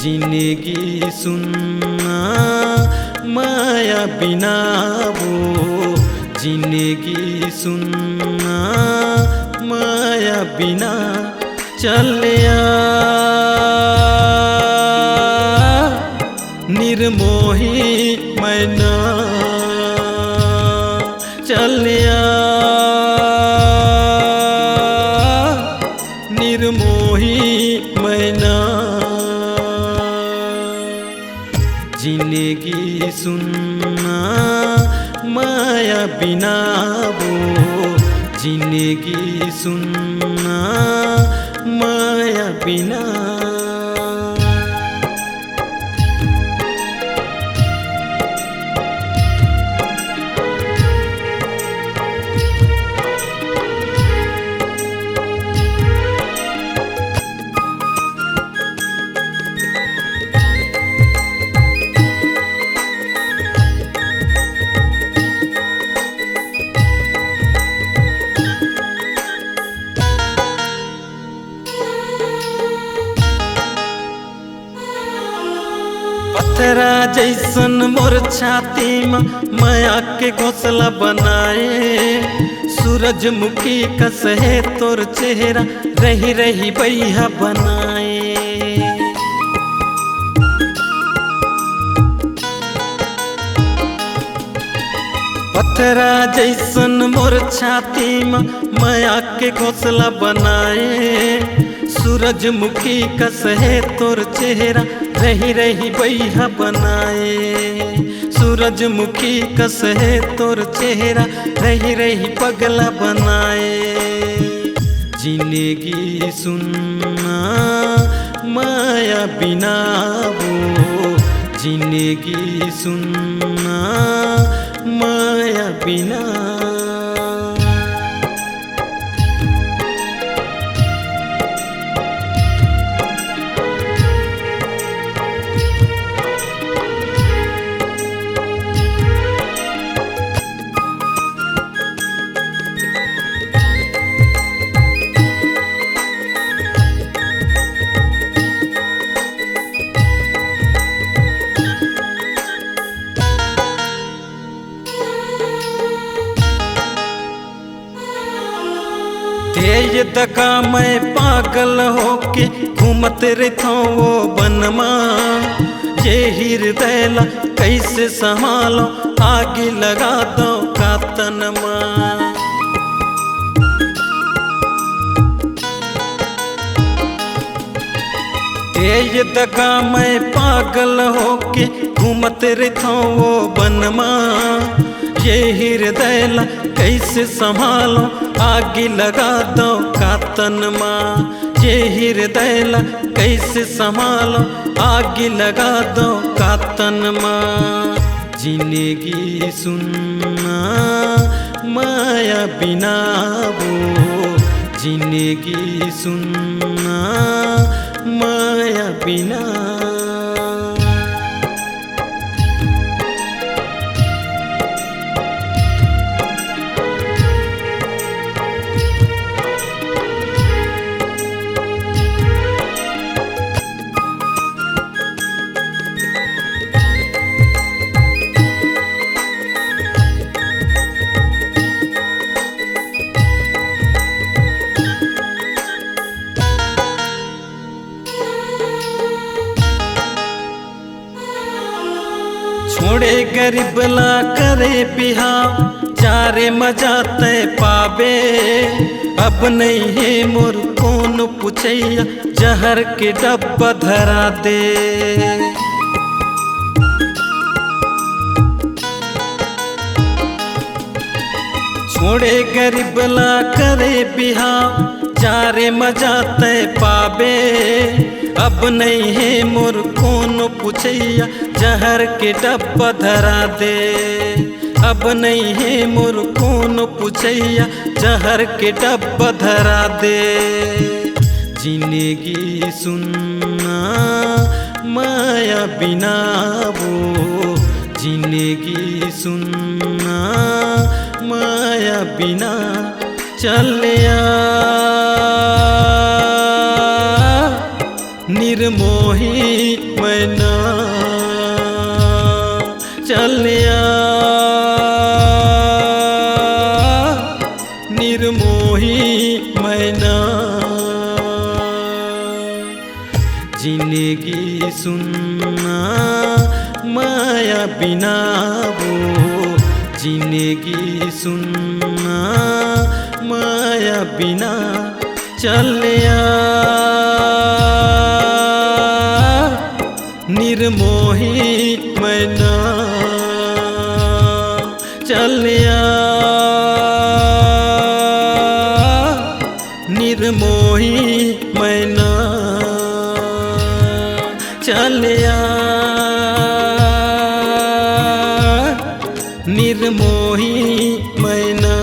जिंदगी सुनना माया बिना वो जिंदगी सुनना माया बिना चलिया निर्मोही मैना चलिया निर्मोही मैना जिंदगी सुनना माया बिना वो जिंदगी सुनना माया बिना पत्थरा जैसन मोर छाती में माया के घोंसला बनाए सूरजमुखी कस है तोर चेहरा रही रही बैहा बनाए पत्थरा जैसन मोर छाती में माया के घोंसला बनाए सूरजमुखी कस है तोर चेहरा रही रही बैहा बनाए सूरजमुखी कस है तोर चेहरा रही रही पगला बनाए जिंदगी सुनना माया बिना वो जिंदगी सुनना माया बिना ये दगा मैं पागल होके घूमत रहता वो बनमा ये हृदय कैसे संभालो आगे लगा दो का तनमा ये दगा मैं पागल होके घूमत रहता वो बनमा ये हृदय कैसे संभालो आगे लगा दो का तनमा ये हृदय कैसे संभालो आगे लगा दो का तनमा जिंदगी सुनना माया बिना वो जिंदगी सुनना माया बिना छोड़े गरीबला करे बिहाव चारे मजा तय पावे अब नहीं है मोर कौन पूछैया जहर के डब्बा धरा दे छोड़े गरीबला करे बिहाव चारे मजा तय पावे अब नहीं है मोर कौन पूछैया जहर के डब्बा धरा दे अब नहीं है मोर कौन पूछैया जहर के डब्बा धरा दे जिंदगी सुनना माया बिना वो जिंदगी सुनना माया बिना चलिया निर्मोही निर्मोही मैना चलिया निर्मोही मैना जिंदगी सुनना माया बिना वो जिंदगी सुनना माया बिना चलिया निर्मोही मैना चलिया निर्मोही मैना चलिया निर्मोही मैना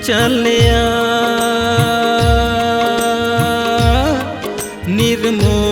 चलिया निर्मोही